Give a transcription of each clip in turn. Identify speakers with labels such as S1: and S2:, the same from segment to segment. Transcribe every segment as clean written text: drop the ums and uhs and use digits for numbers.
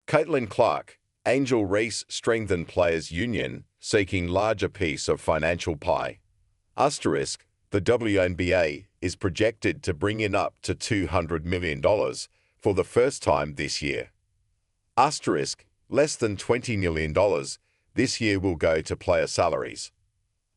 S1: Caitlin Clark, Angel Reese strengthen players' union, seeking larger piece of financial pie. Asterisk, the WNBA is projected to bring in up to $200 million for the first time this year. Asterisk, less than $20 million this year will go to player salaries.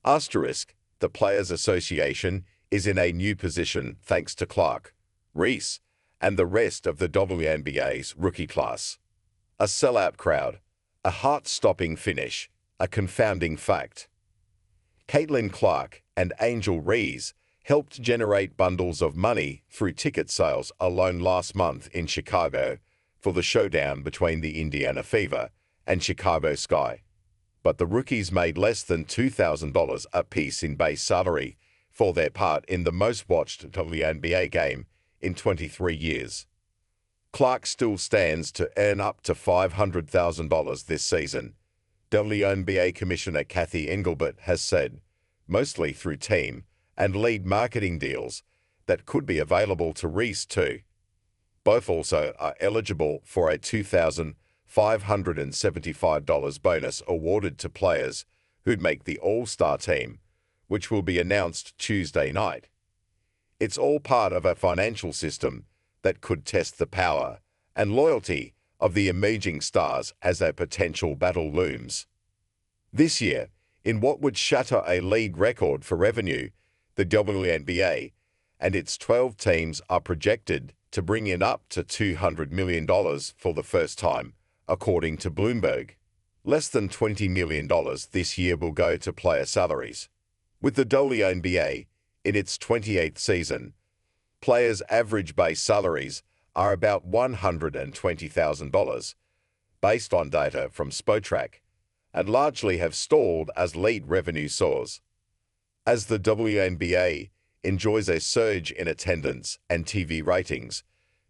S1: Asterisk, the Players Association is in a new position thanks to Clark, Reese, and the rest of the WNBA's rookie class. A sellout crowd, a heart-stopping finish, a confounding fact. Caitlin Clark and Angel Reese helped generate bundles of money through ticket sales alone last month in Chicago for the showdown between the Indiana Fever and Chicago Sky. But the rookies made less than $2,000 apiece in base salary for their part in the most-watched WNBA game in 23 years. Clark still stands to earn up to $500,000 this season, WNBA Commissioner Cathy Engelbert has said, mostly through team and lead marketing deals that could be available to Reese too. Both also are eligible for a $2,575 bonus awarded to players who'd make the All-Star team, which will be announced Tuesday night. It's all part of a financial system that could test the power and loyalty of the emerging stars as a potential battle looms. This year, in what would shatter a league record for revenue, the WNBA and its 12 teams are projected to bring in up to $200 million for the first time, according to Bloomberg. Less than $20 million this year will go to player salaries. With the WNBA in its 28th season, players' average base salaries are about $120,000, based on data from Spotrac, and largely have stalled as lead revenue soars. As the WNBA enjoys a surge in attendance and TV ratings,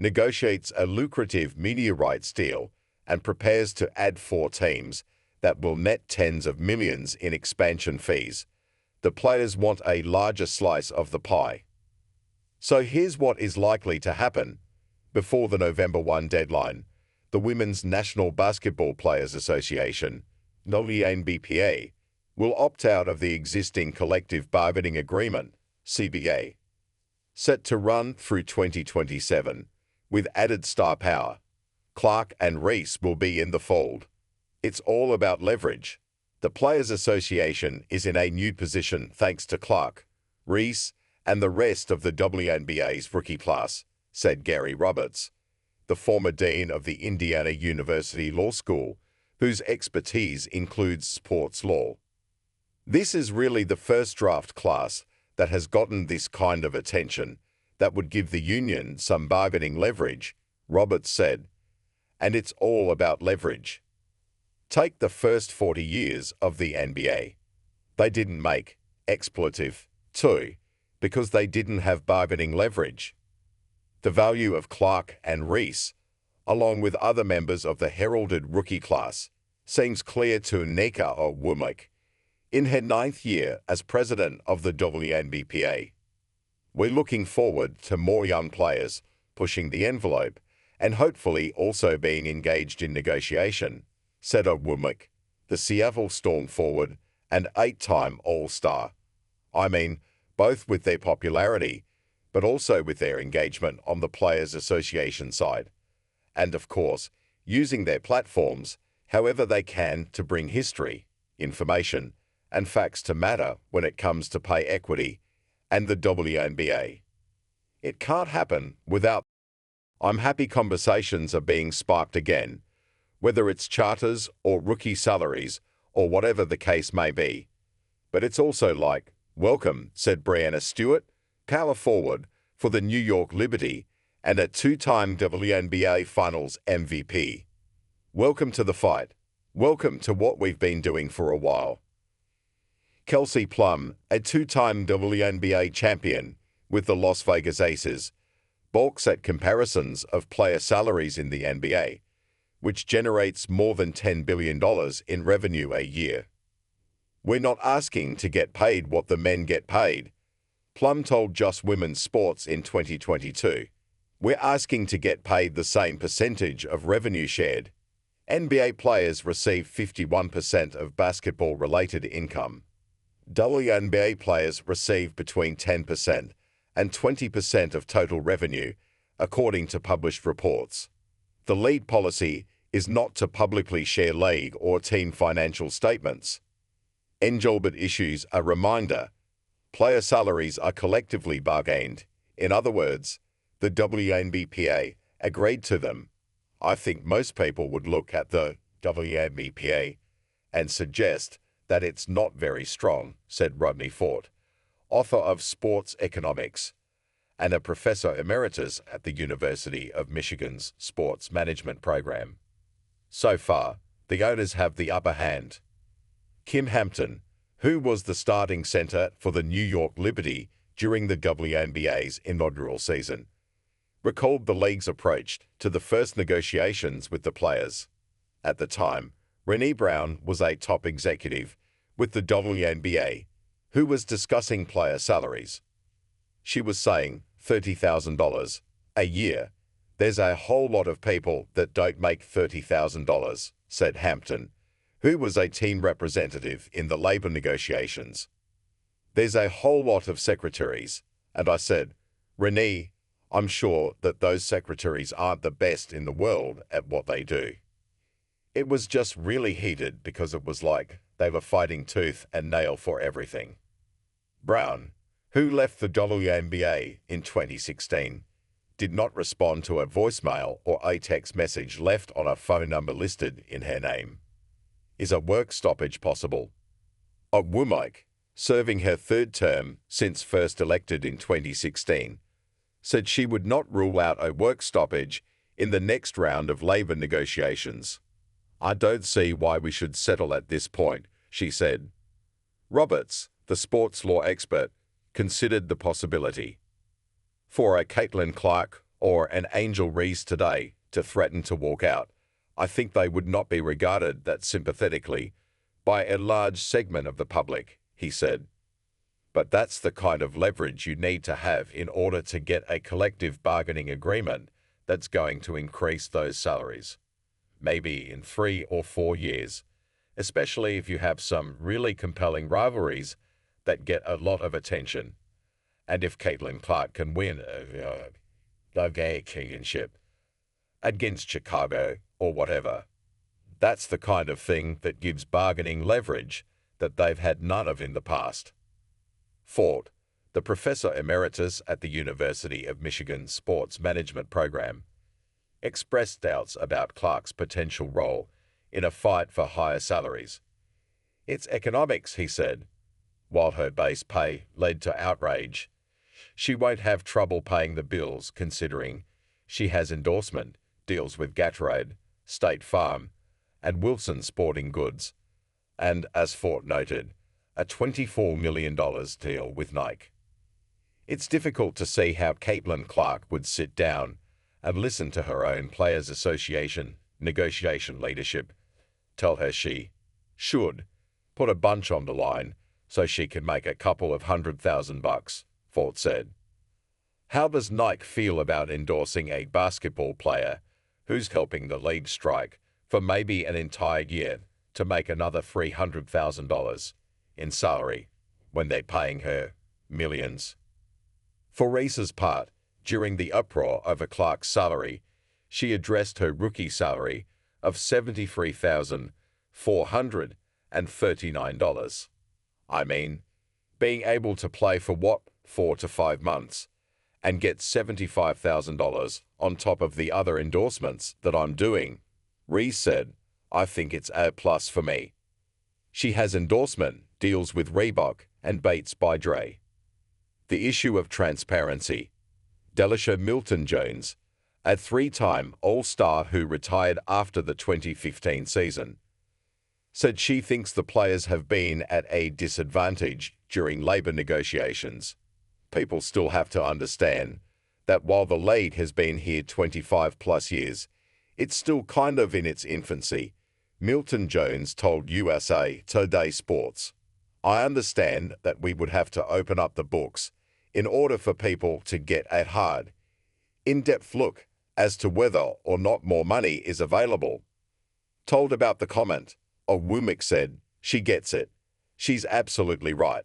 S1: negotiates a lucrative media rights deal, and prepares to add 4 teams that will net tens of millions in expansion fees, the players want a larger slice of the pie. So here's what is likely to happen. Before the November 1 deadline, the Women's National Basketball Players Association, WNBA, will opt out of the existing collective bargaining agreement, CBA, set to run through 2027, with added star power. Clark and Reese will be in the fold. It's all about leverage. The Players Association is in a new position thanks to Clark, Reese, and the rest of the WNBA's rookie class, said Gary Roberts, the former dean of the Indiana University Law School, whose expertise includes sports law. This is really the first draft class that has gotten this kind of attention that would give the union some bargaining leverage, Roberts said. And it's all about leverage. Take the first 40 years of the NBA. They didn't make expletive too, because they didn't have bargaining leverage. The value of Clark and Reese, along with other members of the heralded rookie class, seems clear to Nika Womack in her 9th year as president of the WNBA. We're looking forward to more young players pushing the envelope and hopefully also being engaged in negotiation, said Womack, the Seattle Storm forward and 8-time All-Star. I mean, both with their popularity, but also with their engagement on the Players Association side, and of course, using their platforms however they can to bring history, information, and facts to matter when it comes to pay equity and the WNBA. It can't happen without. I'm happy conversations are being sparked again, whether it's charters or rookie salaries or whatever the case may be. But it's also like, welcome, said Breanna Stewart, power forward for the New York Liberty and a 2-time WNBA Finals MVP. Welcome to the fight. Welcome to what we've been doing for a while. Kelsey Plum, a 2-time WNBA champion with the Las Vegas Aces, balks at comparisons of player salaries in the NBA, which generates more than $10 billion in revenue a year. We're not asking to get paid what the men get paid, Plum told Just Women's Sports in 2022. We're asking to get paid the same percentage of revenue shared. NBA players receive 51% of basketball-related income. WNBA players receive between 10% and 20% of total revenue, according to published reports. The league policy is not to publicly share league or team financial statements. Engelbert issues a reminder. Player salaries are collectively bargained. In other words, the WNBA agreed to them. I think most people would look at the WNBA and suggest that it's not very strong, said Rodney Fort, author of Sports Economics and a professor emeritus at the University of Michigan's Sports Management program. So far, the owners have the upper hand. Kim Hampton, who was the starting center for the New York Liberty during the WNBA's inaugural season, recalled the league's approach to the first negotiations with the players. At the time, Renee Brown was a top executive with the WNBA who was discussing player salaries. She was saying $30,000 a year. There's a whole lot of people that don't make $30,000, said Hampton, who was a team representative in the labor negotiations. There's a whole lot of secretaries, and I said, Renee, I'm sure that those secretaries aren't the best in the world at what they do. It was just really heated because it was like they were fighting tooth and nail for everything. Brown, who left the WNBA in 2016, did not respond to a voicemail or a text message left on a phone number listed in her name. Is a work stoppage possible? Womack, serving her third term since first elected in 2016, said she would not rule out a work stoppage in the next round of labor negotiations. I don't see why we should settle at this point, she said. Roberts, the sports law expert, considered the possibility. For a Caitlin Clark or an Angel Reese today to threaten to walk out, I think they would not be regarded that sympathetically by a large segment of the public, he said. But that's the kind of leverage you need to have in order to get a collective bargaining agreement that's going to increase those salaries, maybe in 3 or 4 years, especially if you have some really compelling rivalries that get a lot of attention. And if Caitlin Clark can win the championship against Chicago or whatever, that's the kind of thing that gives bargaining leverage that they've had none of in the past. Fort, the professor emeritus at the University of Michigan's Sports Management program, expressed doubts about Clark's potential role in a fight for higher salaries. It's economics, he said. While her base pay led to outrage, she won't have trouble paying the bills considering she has endorsement deals with Gatorade, State Farm, and Wilson Sporting Goods, and, as Fort noted, a $24 million deal with Nike. It's difficult to see how Caitlin Clark would sit down and listen to her own Players Association negotiation leadership tell her she should put a bunch on the line so she can make a couple of $100,000, Fort said. How does Nike feel about endorsing a basketball player who's helping the league strike for maybe an entire year to make another $300,000 in salary when they're paying her millions? For Reese's part, during the uproar over Clark's salary, she addressed her rookie salary of $73,439. I mean, being able to play for what, 4 to 5 months, and get $75,000 on top of the other endorsements that I'm doing, Reese said, I think it's A+ for me. She has endorsement deals with Reebok and Bates by Dre. The issue of transparency. Delisha Milton-Jones, a 3-time All-Star who retired after the 2015 season, said she thinks the players have been at a disadvantage during labor negotiations. People still have to understand that while the league has been here 25+ years, it's still kind of in its infancy, Milton-Jones told USA Today Sports. I understand that we would have to open up the books in order for people to get a hard, in-depth look as to whether or not more money is available. Told about the comment, Woomik said, "She gets it. She's absolutely right.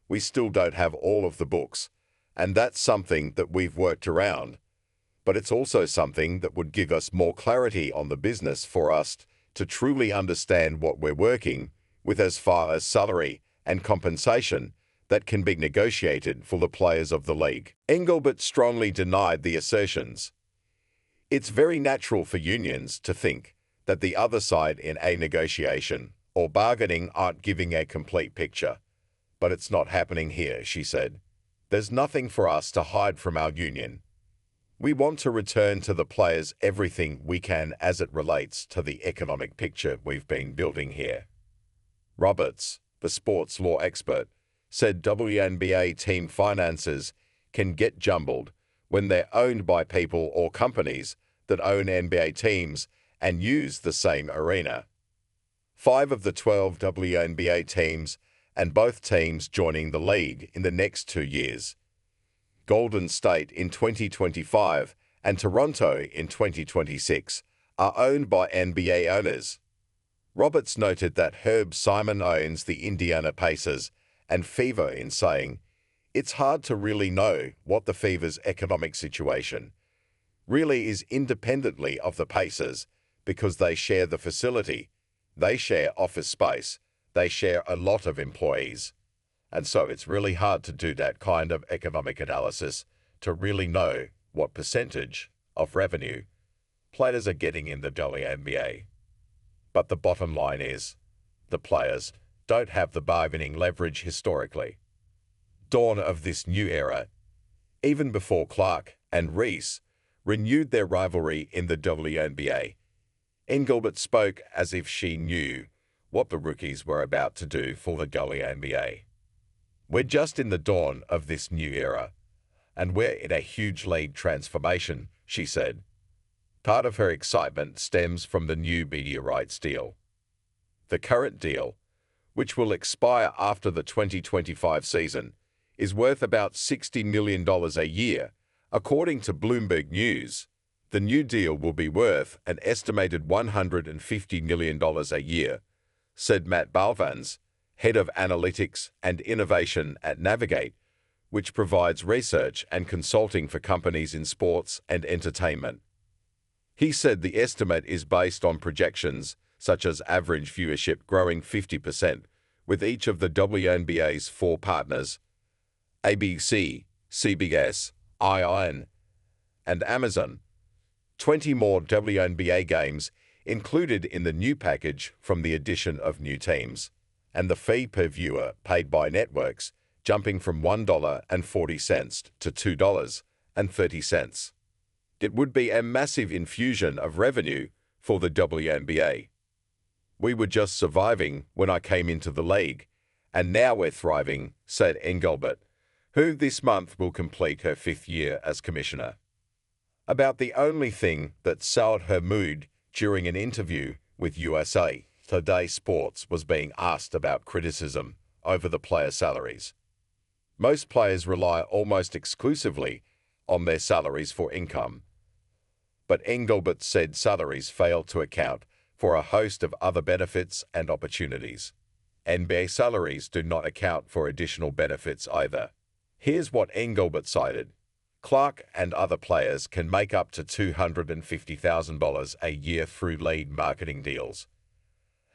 S1: We still don't have all of the books, and that's something that we've worked around. But it's also something that would give us more clarity on the business for us to truly understand what we're working with as far as salary and compensation that can be negotiated for the players of the league." Engelbert strongly denied the assertions. It's very natural for unions to think that the other side in a negotiation or bargaining aren't giving a complete picture. But it's not happening here, she said. There's nothing for us to hide from our union. We want to return to the players everything we can as it relates to the economic picture we've been building here. Roberts, the sports law expert, said WNBA team finances can get jumbled when they're owned by people or companies that own NBA teams and use the same arena. 5 of the 12 WNBA teams and both teams joining the league in the next 2 years, Golden State in 2025 and Toronto in 2026, are owned by NBA owners. Roberts noted that Herb Simon owns the Indiana Pacers and Fever in saying, "It's hard to really know what the Fever's economic situation really is independently of the Pacers because they share the facility, they share office space, they share a lot of employees. And so it's really hard to do that kind of economic analysis to really know what percentage of revenue players are getting in the WNBA. But the bottom line is, the players don't have the bargaining leverage historically." Dawn of this new era, even before Clark and Reese renewed their rivalry in the WNBA, Engelbert spoke as if she knew what the rookies were about to do for the WNBA. "We're just in the dawn of this new era, and we're in a huge league transformation," she said. Part of her excitement stems from the new media rights deal. The current deal, which will expire after the 2025 season, is worth about $60 million a year, according to Bloomberg News. The new deal will be worth an estimated $150 million a year, said Matt Balvans, head of analytics and innovation at Navigate, which provides research and consulting for companies in sports and entertainment. He said the estimate is based on projections such as average viewership growing 50%, with each of the WNBA's 4 partners, ABC, CBS, ION, and Amazon, 20 more WNBA games included in the new package from the addition of new teams, and the fee per viewer paid by networks jumping from $1.40 to $2.30. It would be a massive infusion of revenue for the WNBA. "We were just surviving when I came into the league, and now we're thriving," said Engelbert, who this month will complete her 5th year as commissioner. About the only thing that soured her mood during an interview with USA Today Sports was being asked about criticism over the player salaries. Most players rely almost exclusively on their salaries for income. But Engelbert said salaries fail to account for a host of other benefits and opportunities. NBA salaries do not account for additional benefits either. Here's what Engelbert cited. Clark and other players can make up to $250,000 a year through league marketing deals,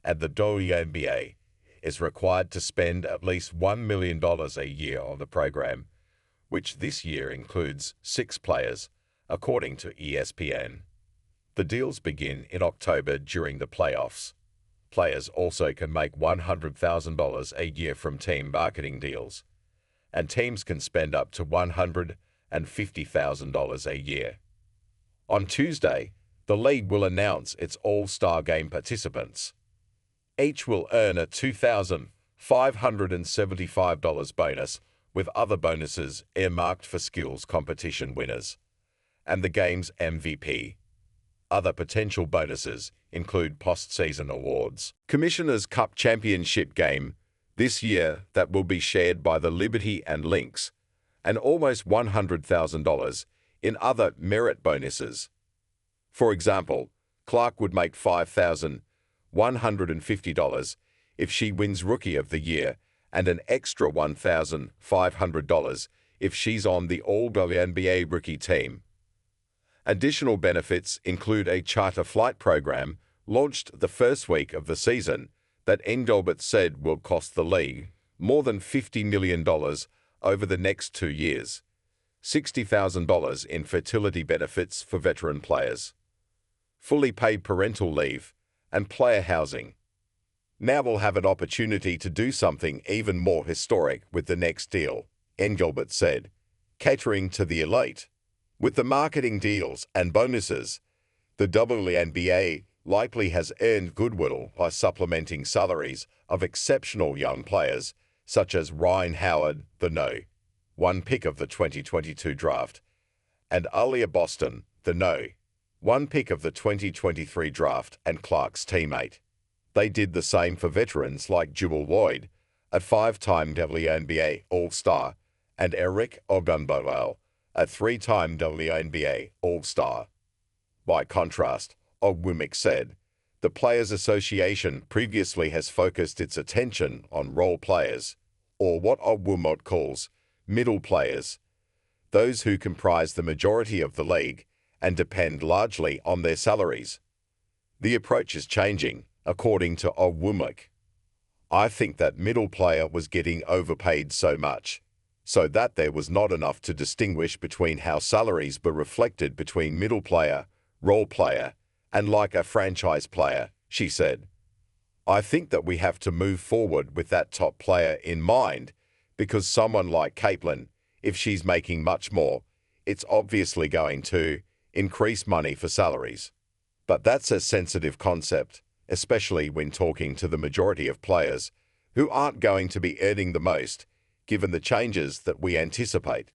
S1: and the WNBA is required to spend at least $1 million a year on the program, which this year includes 6 players, according to ESPN. The deals begin in October during the playoffs. Players also can make $100,000 a year from team marketing deals, and teams can spend up to $150,000 a year. On Tuesday, the league will announce its All-Star Game participants. Each will earn a $2,575 bonus, with other bonuses earmarked for skills competition winners and the game's MVP. Other potential bonuses include postseason awards. Commissioner's Cup Championship game this year that will be shared by the Liberty and Lynx, and almost $100,000 in other merit bonuses. For example, Clark would make $5,000 $150 if she wins Rookie of the Year, and an extra $1,500 if she's on the All-WNBA rookie team. Additional benefits include a charter flight program launched the first week of the season that Engelbert said will cost the league more than $50 million over the next 2 years, $60,000 in fertility benefits for veteran players, fully paid parental leave, and player housing. Now we'll have an opportunity to do something even more historic with the next deal, Engelbert said, catering to the elite. With the marketing deals and bonuses, the WNBA likely has earned goodwill by supplementing salaries of exceptional young players such as Ryan Howard, the No.1 pick of the 2022 draft, and Alia Boston, the No.1 pick of the 2023 draft and Clark's teammate. They did the same for veterans like Jewel Lloyd, a 5-time WNBA All-Star, and Eric Ogunbowale, a 3-time WNBA All-Star. By contrast, Ogwumik said, the Players Association previously has focused its attention on role players, or what Ogwumik calls middle players, those who comprise the majority of the league and depend largely on their salaries. The approach is changing, according to Ogwumik. I think that middle player was getting overpaid so much, so that there was not enough to distinguish between how salaries were reflected between middle player, role player, and like a franchise player, she said. I think that we have to move forward with that top player in mind, because someone like Caitlin, if she's making much more, it's obviously going to increase money for salaries. But that's a sensitive concept, especially when talking to the majority of players who aren't going to be earning the most, given the changes that we anticipate.